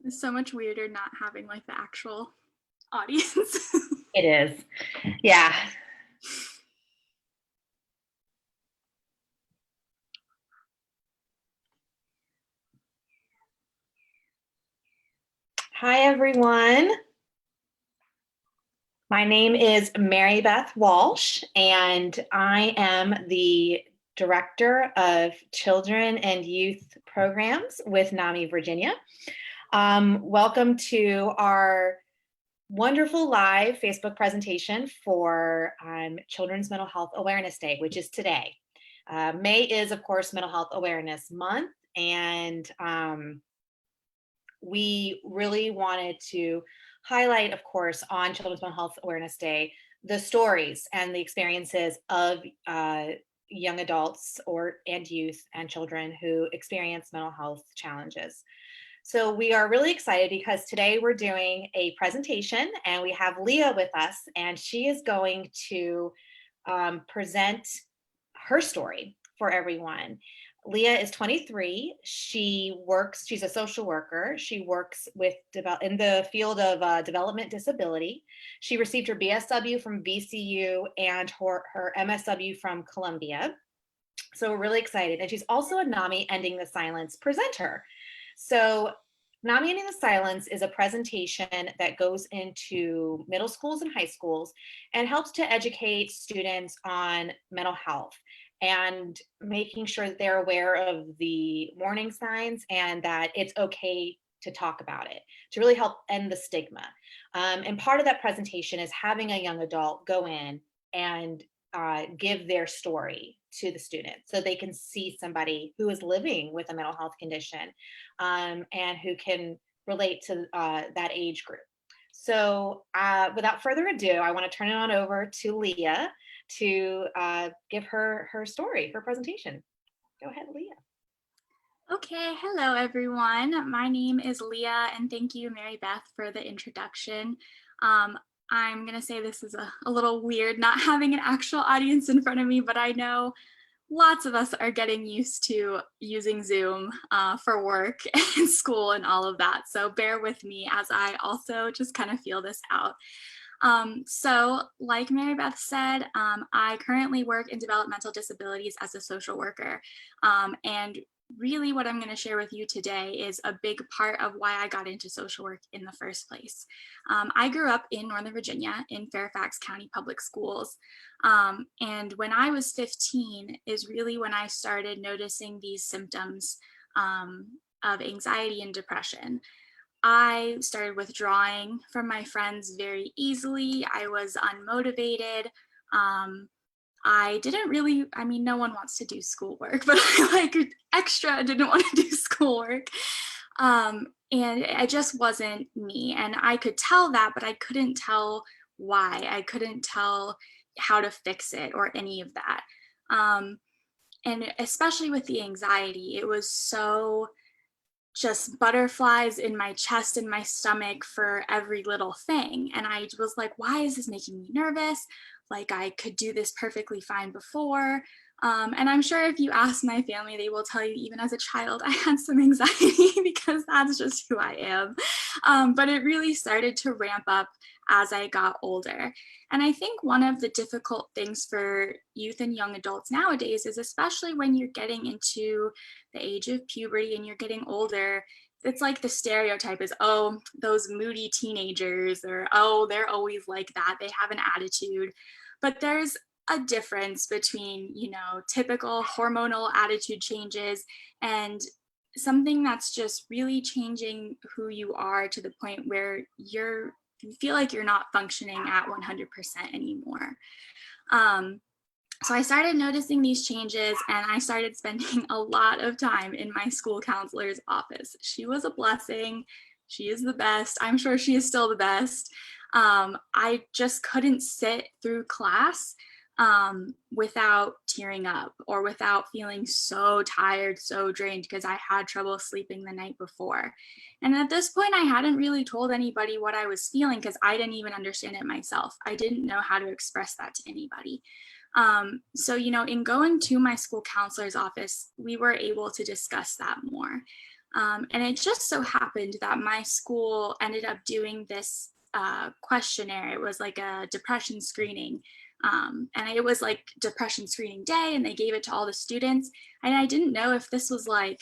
It's so much weirder not having like the actual audience. It is. Yeah. Hi, everyone. My name is Mary Beth Walsh, and I am the Director of Children and Youth Programs with NAMI Virginia. Welcome to our wonderful live Facebook presentation for Children's Mental Health Awareness Day, which is today. May is, of course, Mental Health Awareness Month, and we really wanted to highlight, of course, on Children's Mental Health Awareness Day, the stories and the experiences of young adults and youth and children who experience mental health challenges. So we are really excited because today we're doing a presentation and we have Leah with us, and she is going to present her story for everyone. Leah is 23. She's a social worker. She works in the field of development disability. She received her BSW from VCU and her MSW from Columbia. So we're really excited. And she's also a NAMI Ending the Silence presenter. So NAMI Ending the Silence is a presentation that goes into middle schools and high schools and helps to educate students on mental health and making sure that they're aware of the warning signs and that it's okay to talk about it, to really help end the stigma. And part of that presentation is having a young adult go in and give their story to the student so they can see somebody who is living with a mental health condition and who can relate to that age group. So without further ado, I want to turn it on over to Leah to give her story, her presentation. Go ahead, Leah. Okay, hello everyone. My name is Leah, and thank you, Mary Beth, for the introduction. I'm gonna say this is a little weird not having an actual audience in front of me, but I know lots of us are getting used to using Zoom for work and school and all of that. So bear with me as I also just kind of feel this out. So like Mary Beth said, I currently work in developmental disabilities as a social worker. And really what I'm going to share with you today is a big part of why I got into social work in the first place. I grew up in Northern Virginia in Fairfax County Public Schools. And when I was 15 is really when I started noticing these symptoms of anxiety and depression. I started withdrawing from my friends very easily. I was unmotivated. I didn't really, I mean, no one wants to do schoolwork, but I like extra didn't want to do schoolwork. And it just wasn't me. And I could tell that, but I couldn't tell why. I couldn't tell how to fix it or any of that. And especially with the anxiety, it was so just butterflies in my chest and my stomach for every little thing. And I was like, why is this making me nervous? Like I could do this perfectly fine before. And I'm sure if you ask my family, they will tell you, even as a child, I had some anxiety because that's just who I am. But it really started to ramp up as I got older. And I think one of the difficult things for youth and young adults nowadays is, especially when you're getting into the age of puberty and you're getting older, it's like the stereotype is, oh, those moody teenagers, or oh, they're always like that, they have an attitude. But there's a difference between, typical hormonal attitude changes and something that's just really changing who you are to the point where you feel like you're not functioning at 100% anymore. So I started noticing these changes, and I started spending a lot of time in my school counselor's office. She was a blessing. She is the best. I'm sure she is still the best. I just couldn't sit through class without tearing up or without feeling so tired, so drained, because I had trouble sleeping the night before. And at this point, I hadn't really told anybody what I was feeling because I didn't even understand it myself. I didn't know how to express that to anybody. So, in going to my school counselor's office, we were able to discuss that more. And it just so happened that my school ended up doing this questionnaire. It was like a depression screening. And it was like depression screening day, and they gave it to all the students. And I didn't know if this was like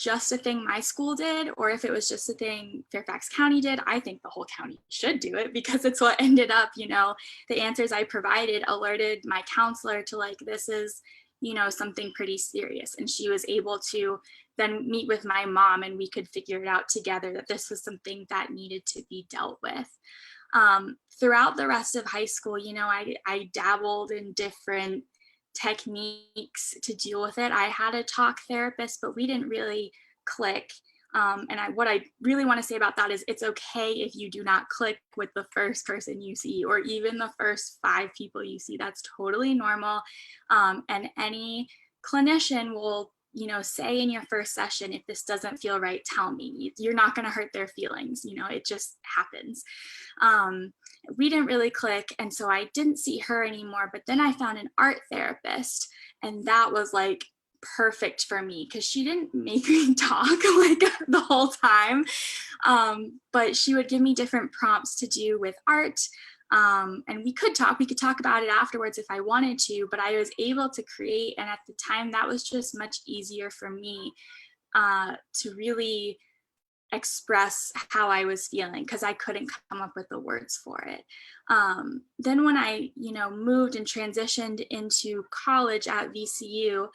just a thing my school did or if it was just a thing Fairfax County did. I think the whole county should do it because it's what ended up, the answers I provided alerted my counselor to like, this is, something pretty serious. And she was able to then meet with my mom and we could figure it out together that this was something that needed to be dealt with. Throughout the rest of high school, I dabbled in different techniques to deal with it. I had a talk therapist, but we didn't really click. What I really want to say about that is it's okay if you do not click with the first person you see or even the first 5 people you see. That's totally normal. And any clinician will say in your first session, if this doesn't feel right, tell me. You're not going to hurt their feelings. It just happens. We didn't really click. And so I didn't see her anymore. But then I found an art therapist, and that was like perfect for me because she didn't make me talk like the whole time. But she would give me different prompts to do with art. And we could talk about it afterwards if I wanted to, but I was able to create. And at the time, that was just much easier for me to really express how I was feeling because I couldn't come up with the words for it. Then when I, moved and transitioned into college at VCU,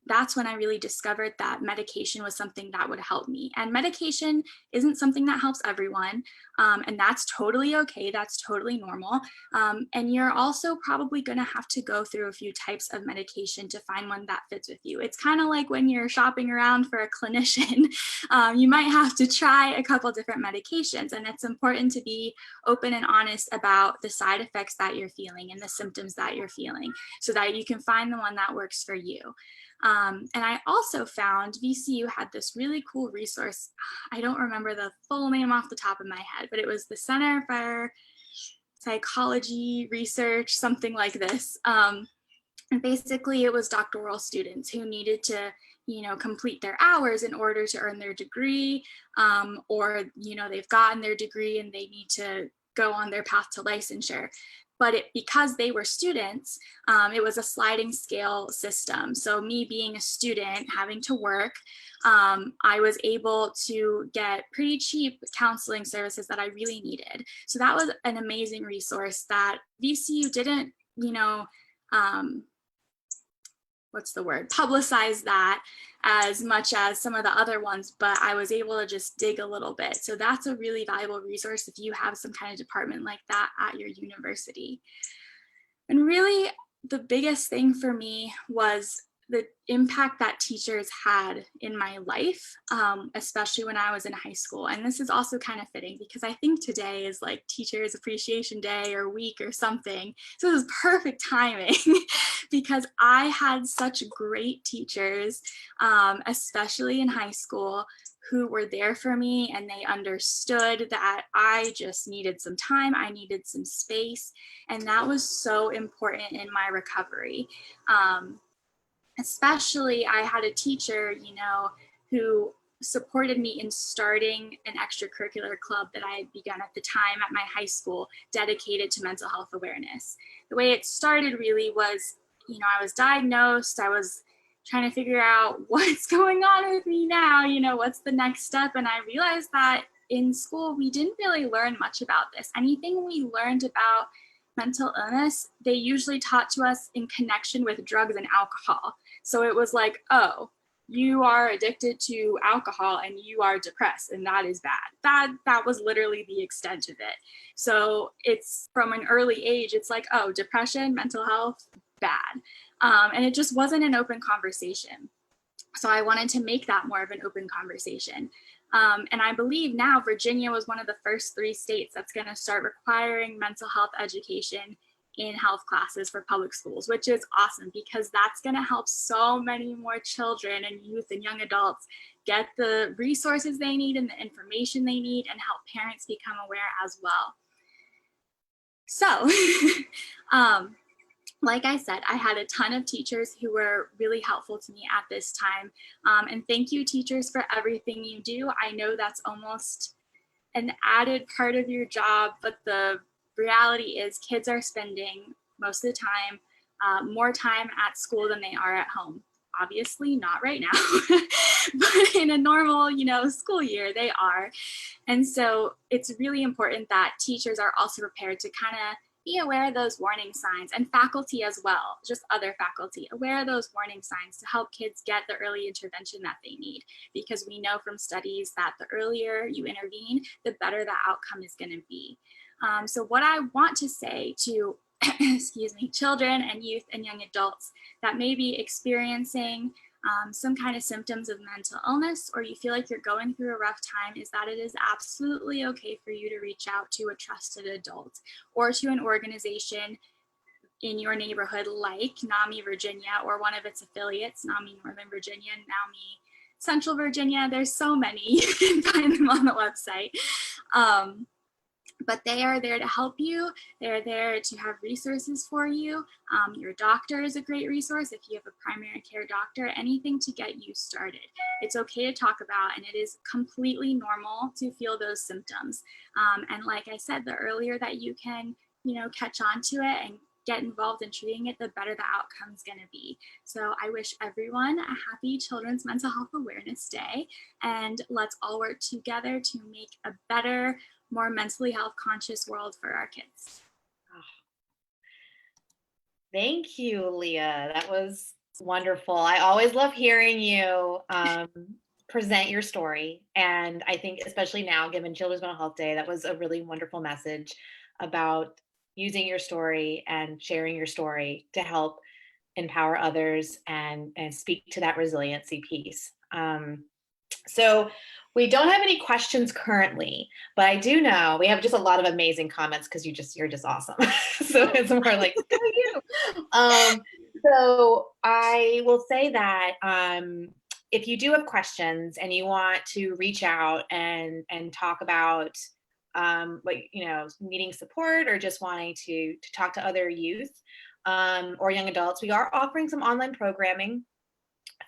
that's when I really discovered that medication was something that would help me. And medication isn't something that helps everyone. And that's totally okay. That's totally normal. And you're also probably going to have to go through a few types of medication to find one that fits with you. It's kind of like when you're shopping around for a clinician, you might have to try a couple different medications. And it's important to be open and honest about the side effects that you're feeling and the symptoms that you're feeling so that you can find the one that works for you. And I also found VCU had this really cool resource. I don't remember the full name off the top of my head, but it was the Center for Psychology Research, something like this. And basically it was doctoral students who needed to, complete their hours in order to earn their degree, or, they've gotten their degree and they need to go on their path to licensure. But because they were students, it was a sliding scale system. So me being a student, having to work, I was able to get pretty cheap counseling services that I really needed. So that was an amazing resource that VCU didn't, publicize that as much as some of the other ones, but I was able to just dig a little bit. So that's a really valuable resource if you have some kind of department like that at your university. And really, the biggest thing for me was the impact that teachers had in my life, especially when I was in high school. And this is also kind of fitting because I think today is like Teachers Appreciation Day or week or something. So it was perfect timing because I had such great teachers, especially in high school, who were there for me and they understood that I just needed some time, I needed some space. And that was so important in my recovery. Especially I had a teacher, who supported me in starting an extracurricular club that I had begun at the time at my high school dedicated to mental health awareness. The way it started really was, I was diagnosed, I was trying to figure out what's going on with me now, what's the next step. And I realized that in school, we didn't really learn much about this. Anything we learned about mental illness, they usually taught to us in connection with drugs and alcohol. So it was like, oh, you are addicted to alcohol and you are depressed and that is bad. That was literally the extent of it. So it's from an early age, it's like, oh, depression, mental health, bad. And it just wasn't an open conversation. So I wanted to make that more of an open conversation. And I believe now Virginia was one of the first 3 states that's going to start requiring mental health education in health classes for public schools, which is awesome because that's going to help so many more children and youth and young adults get the resources they need and the information they need and help parents become aware as well. So like I said, I had a ton of teachers who were really helpful to me at this time. And thank you, teachers, for everything you do. I know that's almost an added part of your job, but the reality is kids are spending most of the time more time at school than they are at home. Obviously not right now, but in a normal, school year, they are. And so it's really important that teachers are also prepared to kind of be aware of those warning signs, and faculty as well, just other faculty, aware of those warning signs to help kids get the early intervention that they need. Because we know from studies that the earlier you intervene, the better the outcome is going to be. So what I want to say to excuse me, children and youth and young adults that may be experiencing some kind of symptoms of mental illness, or you feel like you're going through a rough time, is that it is absolutely okay for you to reach out to a trusted adult or to an organization in your neighborhood like NAMI Virginia or one of its affiliates, NAMI Northern Virginia, NAMI Central Virginia. There's so many. You can find them on the website. But they are there to help you. They're there to have resources for you. Your doctor is a great resource if you have a primary care doctor, anything to get you started. It's okay to talk about, and it is completely normal to feel those symptoms. And like I said, the earlier that you can, catch on to it and get involved in treating it, the better the outcome is going to be. So I wish everyone a happy Children's Mental Health Awareness Day, and let's all work together to make a better, more mentally health conscious world for our kids. Thank you, Leah. That was wonderful. I always love hearing you present your story. And I think, especially now, given Children's Mental Health Day, that was a really wonderful message about using your story and sharing your story to help empower others and speak to that resiliency piece. So we don't have any questions currently, but I do know we have just a lot of amazing comments because you're just awesome. So it's more like, go you. So I will say that if you do have questions and you want to reach out and talk about needing support or just wanting to talk to other youth or young adults, we are offering some online programming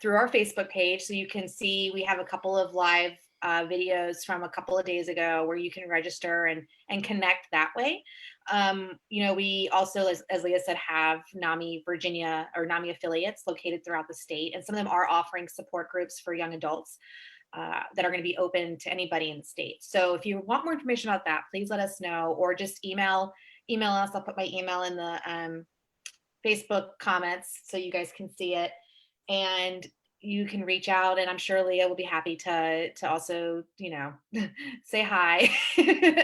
through our Facebook page. So you can see we have a couple of live videos from a couple of days ago where you can register and connect that way. We also, as Leah said, have NAMI Virginia or NAMI affiliates located throughout the state. And some of them are offering support groups for young adults that are going to be open to anybody in the state. So if you want more information about that, please let us know, or just email us. I'll put my email in the Facebook comments so you guys can see it. And you can reach out, and I'm sure Leah will be happy to also, say hi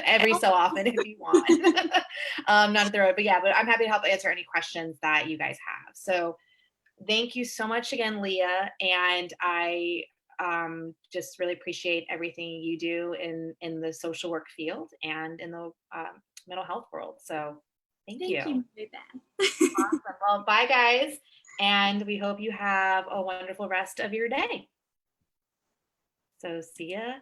every so often if you want. Not to throw it, but yeah, but I'm happy to help answer any questions that you guys have. So thank you so much again, Leah. And I just really appreciate everything you do in the social work field and in the mental health world. So thank you. Thank you, Beth. Awesome. Well, bye guys. And we hope you have a wonderful rest of your day. So see ya